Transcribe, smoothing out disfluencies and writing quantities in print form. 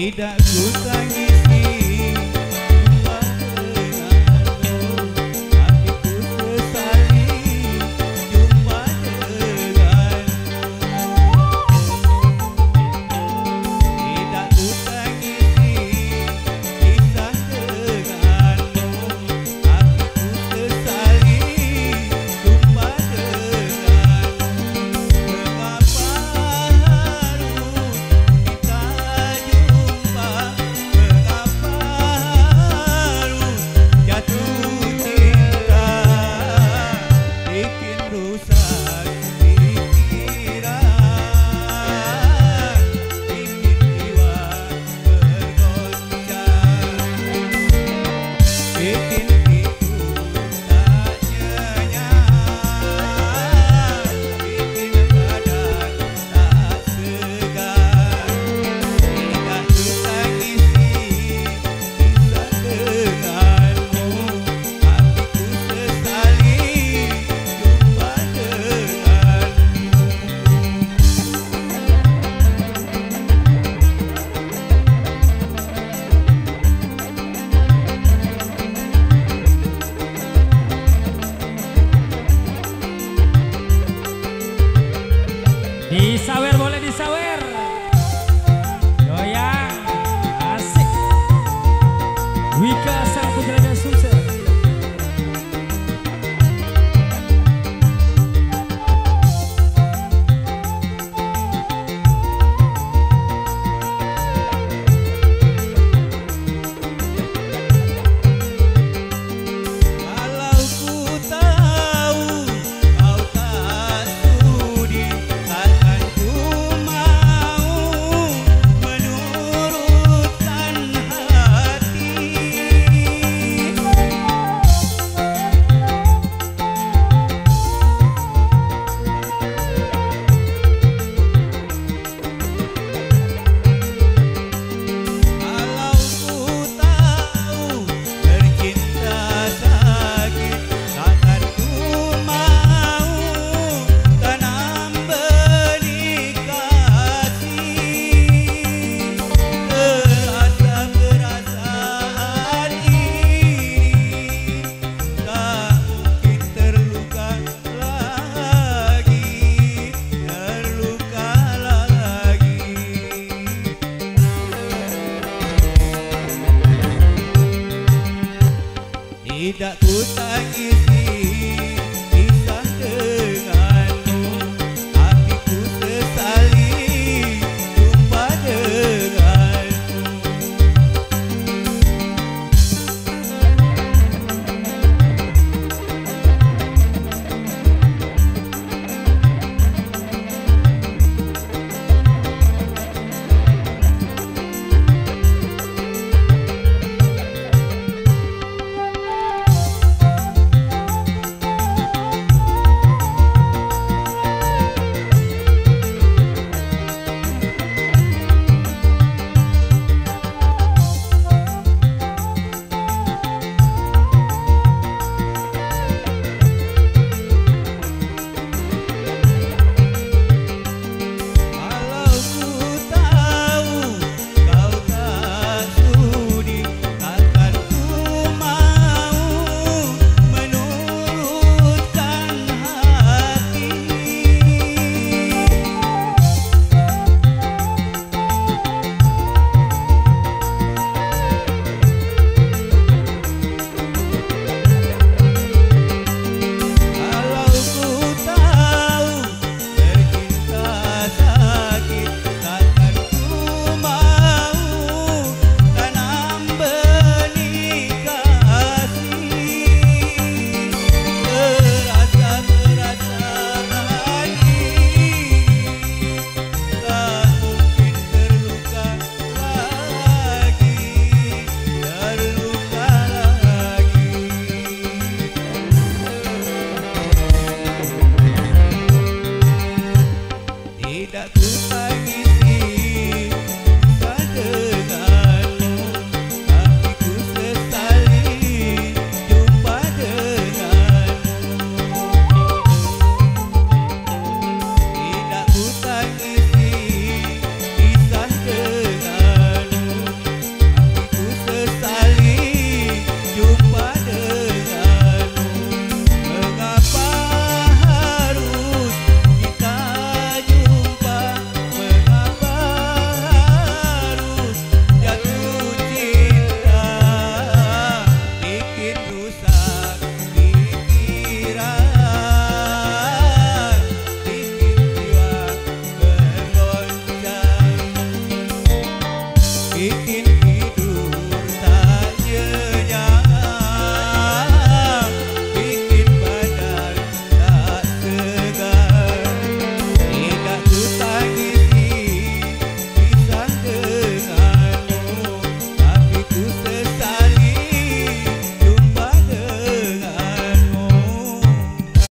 Tidak ku tangisi jumpa denganmu, hatiku sesali jumpa denganmu. Tidak ku tangisi kisah denganmu, hatiku sesali jumpa denganmu. Mengapa harus kita jumpa? Mengapa harus jatuh cinta? Bikin rusak pikiran, bikin jiwa bergoncang, bikin tidur tak nyenyak, bikin badan tak segar. Tidak ku tangisi kisah denganmu, hatiku sesali jumpa denganmu. Disawer, boleh disawer. Goyang, asik. Wika sang putra dan sukses. Kalau ku tahu kau tak sudi, takkan ku mau menurutkan hati. Kalau ku tahu bercinta sakit, takkan ku mau tanam benih kasih. Terasa perasaan ini tak mungkin terluka lagi, terluka lagi. Tidak ku tangisi kisah denganmu, hatiku sesali jumpa denganmu. Kalau ku tahu kau tak sudi, takkan ku mau menurutkan hati. Kalau ku tahu bercinta sakit, takkan ku mau tanam benih kasih. Terasa perasaan ini tak mungkin terluka lagi, terluka lagi. Tidak ku